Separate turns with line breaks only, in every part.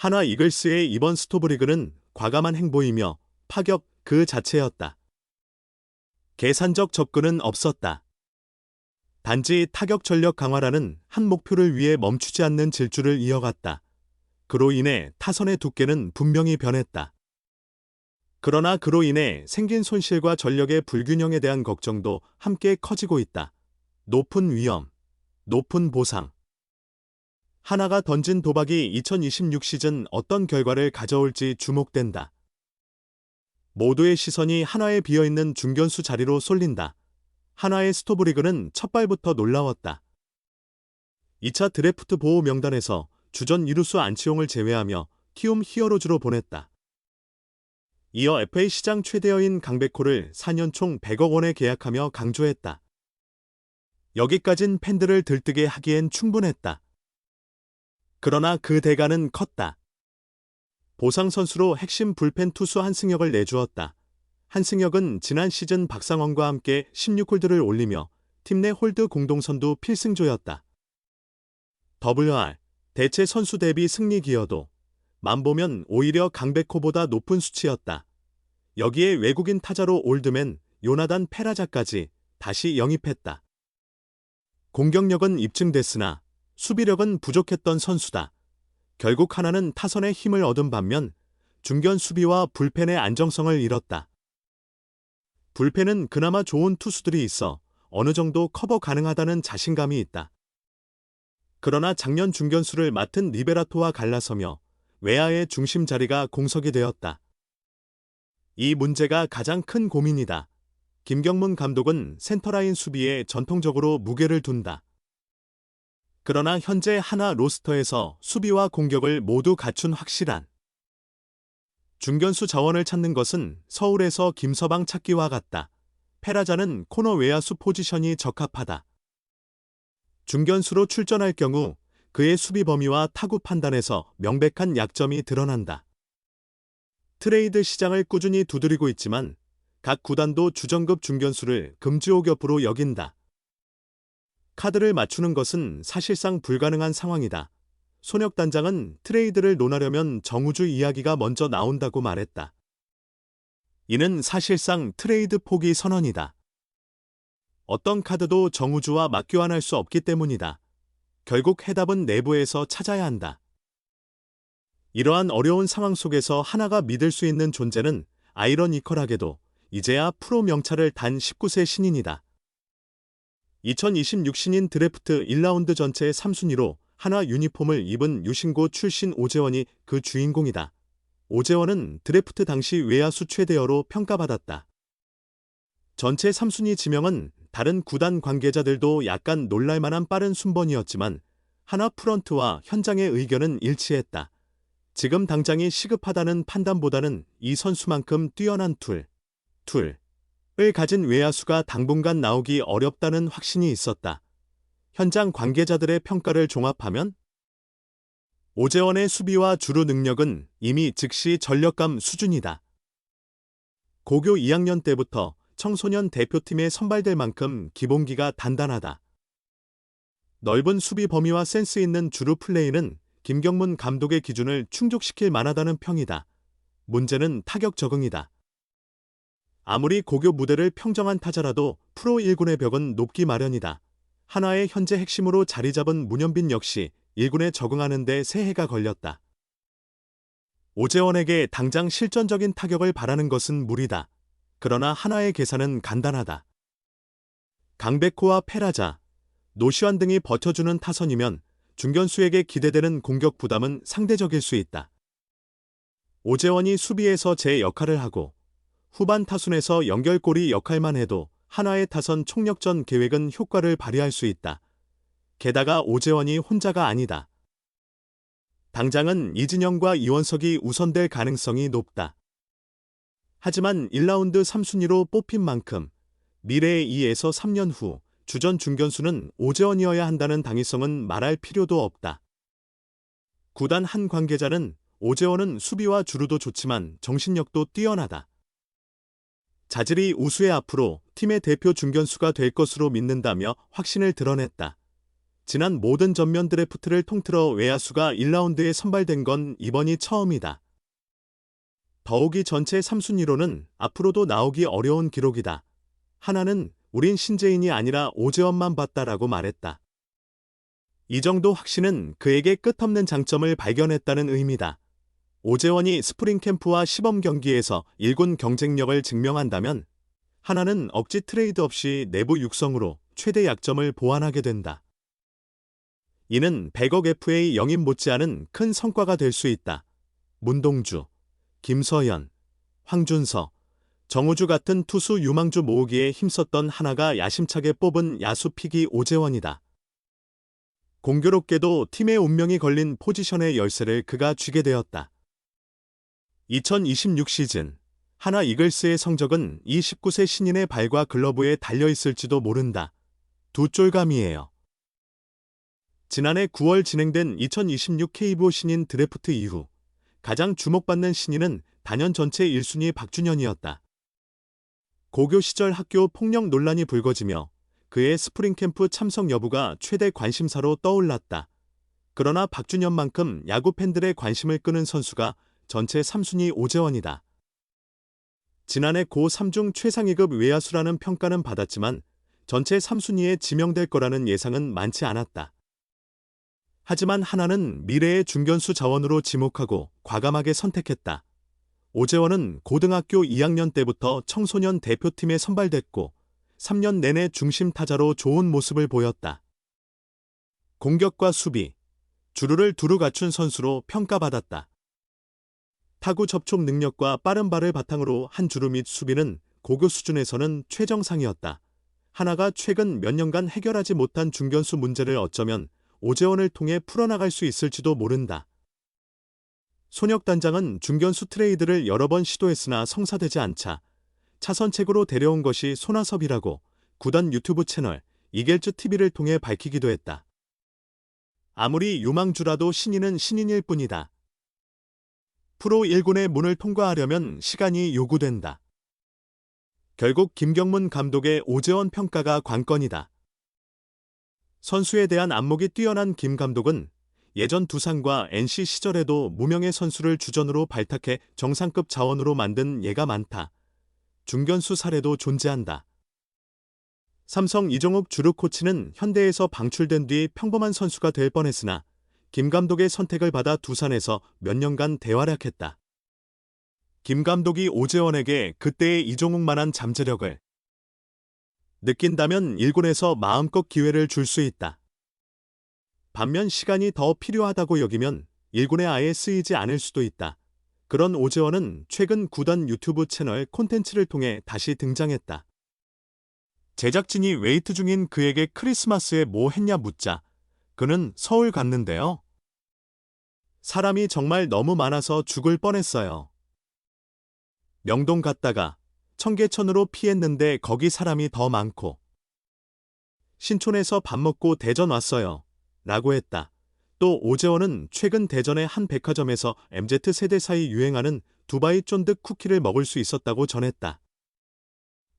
하나 이글스의 이번 스토브리그는 과감한 행보이며 파격 그 자체였다. 계산적 접근은 없었다. 단지 타격 전력 강화라는 한 목표를 위해 멈추지 않는 질주를 이어갔다. 그로 인해 타선의 두께는 분명히 변했다. 그러나 그로 인해 생긴 손실과 전력의 불균형에 대한 걱정도 함께 커지고 있다. 높은 위험, 높은 보상. 하나가 던진 도박이 2026 시즌 어떤 결과를 가져올지 주목된다. 모두의 시선이 한화에 비어있는 중견수 자리로 쏠린다. 한화의 스토브리그는 첫 발부터 놀라웠다. 2차 드래프트 보호 명단에서 주전 이루수 안치홍을 제외하며 키움 히어로즈로 보냈다. 이어 FA 시장 최대여인 강백호를 4년 총 100억 원에 계약하며 강조했다. 여기까진 팬들을 들뜨게 하기엔 충분했다. 그러나 그 대가는 컸다. 보상 선수로 핵심 불펜 투수 한승혁을 내주었다. 한승혁은 지난 시즌 박상원과 함께 16홀드를 올리며 팀 내 홀드 공동선두 필승조였다. WR, 대체 선수 대비 승리 기여도 만보면 오히려 강백호보다 높은 수치였다. 여기에 외국인 타자로 올드맨 요나단 페라자까지 다시 영입했다. 공격력은 입증됐으나 수비력은 부족했던 선수다. 결국 하나는 타선의 힘을 얻은 반면 중견 수비와 불펜의 안정성을 잃었다. 불펜은 그나마 좋은 투수들이 있어 어느 정도 커버 가능하다는 자신감이 있다. 그러나 작년 중견수를 맡은 리베라토와 갈라서며 외야의 중심 자리가 공석이 되었다. 이 문제가 가장 큰 고민이다. 김경문 감독은 센터라인 수비에 전통적으로 무게를 둔다. 그러나 현재 하나 로스터에서 수비와 공격을 모두 갖춘 확실한 중견수 자원을 찾는 것은 서울에서 김서방 찾기와 같다. 페라자는 코너 외야수 포지션이 적합하다. 중견수로 출전할 경우 그의 수비 범위와 타구 판단에서 명백한 약점이 드러난다. 트레이드 시장을 꾸준히 두드리고 있지만 각 구단도 주전급 중견수를 금지옥엽으로 여긴다. 카드를 맞추는 것은 사실상 불가능한 상황이다. 손혁 단장은 트레이드를 논하려면 정우주 이야기가 먼저 나온다고 말했다. 이는 사실상 트레이드 포기 선언이다. 어떤 카드도 정우주와 맞교환할 수 없기 때문이다. 결국 해답은 내부에서 찾아야 한다. 이러한 어려운 상황 속에서 하나가 믿을 수 있는 존재는 아이러니컬하게도 이제야 프로 명찰을 단 19세 신인이다. 2026 신인 드래프트 1라운드 전체 3순위로 한화 유니폼을 입은 유신고 출신 오재원이 그 주인공이다. 오재원은 드래프트 당시 외야수 최대어로 평가받았다. 전체 3순위 지명은 다른 구단 관계자들도 약간 놀랄만한 빠른 순번이었지만 하나 프런트와 현장의 의견은 일치했다. 지금 당장이 시급하다는 판단보다는 이 선수만큼 뛰어난 툴을 가진 외야수가 당분간 나오기 어렵다는 확신이 있었다. 현장 관계자들의 평가를 종합하면 오재원의 수비와 주루 능력은 이미 즉시 전력감 수준이다. 고교 2학년 때부터 청소년 대표팀에 선발될 만큼 기본기가 단단하다. 넓은 수비 범위와 센스 있는 주루 플레이는 김경문 감독의 기준을 충족시킬 만하다는 평이다. 문제는 타격 적응이다. 아무리 고교 무대를 평정한 타자라도 프로 1군의 벽은 높기 마련이다. 한화의 현재 핵심으로 자리 잡은 문현빈 역시 1군에 적응하는 데 새해가 걸렸다. 오재원에게 당장 실전적인 타격을 바라는 것은 무리다. 그러나 한화의 계산은 간단하다. 강백호와 페라자, 노시환 등이 버텨주는 타선이면 중견수에게 기대되는 공격 부담은 상대적일 수 있다. 오재원이 수비에서 제 역할을 하고 후반 타순에서 연결고리 역할만 해도 한화의 타선 총력전 계획은 효과를 발휘할 수 있다. 게다가 오재원이 혼자가 아니다. 당장은 이진영과 이원석이 우선될 가능성이 높다. 하지만 1라운드 3순위로 뽑힌 만큼 미래의 2에서 3년 후 주전 중견수는 오재원이어야 한다는 당위성은 말할 필요도 없다. 구단 한 관계자는 오재원은 수비와 주루도 좋지만 정신력도 뛰어나다. 자질이 우수해 앞으로 팀의 대표 중견수가 될 것으로 믿는다며 확신을 드러냈다. 지난 모든 전면 드래프트를 통틀어 외야수가 1라운드에 선발된 건 이번이 처음이다. 더욱이 전체 3순위로는 앞으로도 나오기 어려운 기록이다. 하나는 우린 신재인이 아니라 오재원만 봤다라고 말했다. 이 정도 확신은 그에게 끝없는 장점을 발견했다는 의미다. 오재원이 스프링 캠프와 시범 경기에서 1군 경쟁력을 증명한다면 하나는 억지 트레이드 없이 내부 육성으로 최대 약점을 보완하게 된다. 이는 100억 FA 영입 못지않은 큰 성과가 될 수 있다. 문동주, 김서현, 황준서, 정우주 같은 투수 유망주 모으기에 힘썼던 하나가 야심차게 뽑은 야수 픽이 오재원이다. 공교롭게도 팀의 운명이 걸린 포지션의 열쇠를 그가 쥐게 되었다. 2026 시즌 하나 이글스의 성적은 이 19세 신인의 발과 글러브에 달려있을지도 모른다. 두 쫄감이에요. 지난해 9월 진행된 2026 KBO 신인 드래프트 이후 가장 주목받는 신인은 단연 전체 1순위 박준현이었다. 고교 시절 학교 폭력 논란이 불거지며 그의 스프링 캠프 참석 여부가 최대 관심사로 떠올랐다. 그러나 박준현만큼 야구 팬들의 관심을 끄는 선수가 전체 3순위 오재원이다. 지난해 고 3중 최상위급 외야수라는 평가는 받았지만 전체 3순위에 지명될 거라는 예상은 많지 않았다. 하지만 하나는 미래의 중견수 자원으로 지목하고 과감하게 선택했다. 오재원은 고등학교 2학년 때부터 청소년 대표팀에 선발됐고 3년 내내 중심 타자로 좋은 모습을 보였다. 공격과 수비, 주루를 두루 갖춘 선수로 평가받았다. 타구 접촉 능력과 빠른 발을 바탕으로 한 주루 및 수비는 고교 수준에서는 최정상이었다. 하나가 최근 몇 년간 해결하지 못한 중견수 문제를 어쩌면 오재원을 통해 풀어나갈 수 있을지도 모른다. 손혁단장은 중견수 트레이드를 여러 번 시도했으나 성사되지 않자 차선책으로 데려온 것이 손아섭이라고 구단 유튜브 채널 이겔츠 TV를 통해 밝히기도 했다. 아무리 유망주라도 신인은 신인일 뿐이다. 프로 1군의 문을 통과하려면 시간이 요구된다. 결국 김경문 감독의 오재원 평가가 관건이다. 선수에 대한 안목이 뛰어난 김 감독은 예전 두산과 NC 시절에도 무명의 선수를 주전으로 발탁해 정상급 자원으로 만든 예가 많다. 중견수 사례도 존재한다. 삼성 이종욱 주루 코치는 현대에서 방출된 뒤 평범한 선수가 될 뻔했으나 김 감독의 선택을 받아 두산에서 몇 년간 대활약했다. 김 감독이 오재원에게 그때의 이종욱만한 잠재력을 느낀다면 1군에서 마음껏 기회를 줄 수 있다. 반면 시간이 더 필요하다고 여기면 1군에 아예 쓰이지 않을 수도 있다. 그런 오재원은 최근 구단 유튜브 채널 콘텐츠를 통해 다시 등장했다. 제작진이 웨이트 중인 그에게 크리스마스에 뭐 했냐 묻자 그는 서울 갔는데요. 사람이 정말 너무 많아서 죽을 뻔했어요. 명동 갔다가 청계천으로 피했는데 거기 사람이 더 많고 신촌에서 밥 먹고 대전 왔어요. 라고 했다. 또 오재원은 최근 대전의 한 백화점에서 MZ세대 사이 유행하는 두바이 쫀득 쿠키를 먹을 수 있었다고 전했다.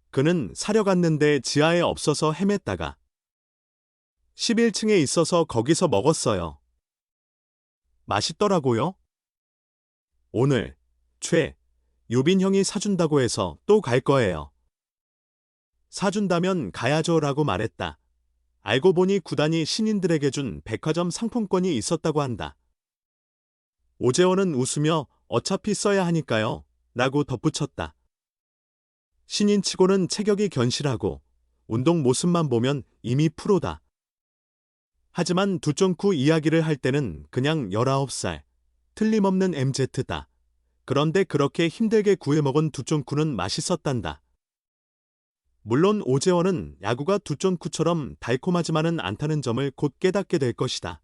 그는 사려 갔는데 지하에 없어서 헤맸다가 11층에 있어서 거기서 먹었어요. 맛있더라고요. 오늘 유빈 형이 사준다고 해서 또 갈 거예요. 사준다면 가야죠 라고 말했다. 알고 보니 구단이 신인들에게 준 백화점 상품권이 있었다고 한다. 오재원은 웃으며 어차피 써야 하니까요 라고 덧붙였다. 신인치고는 체격이 견실하고 운동 모습만 보면 이미 프로다. 하지만 두쫑쿠 이야기를 할 때는 그냥 19살, 틀림없는 MZ다. 그런데 그렇게 힘들게 구해먹은 두쫑쿠는 맛있었단다. 물론 오재원은 야구가 두쫑쿠처럼 달콤하지만은 않다는 점을 곧 깨닫게 될 것이다.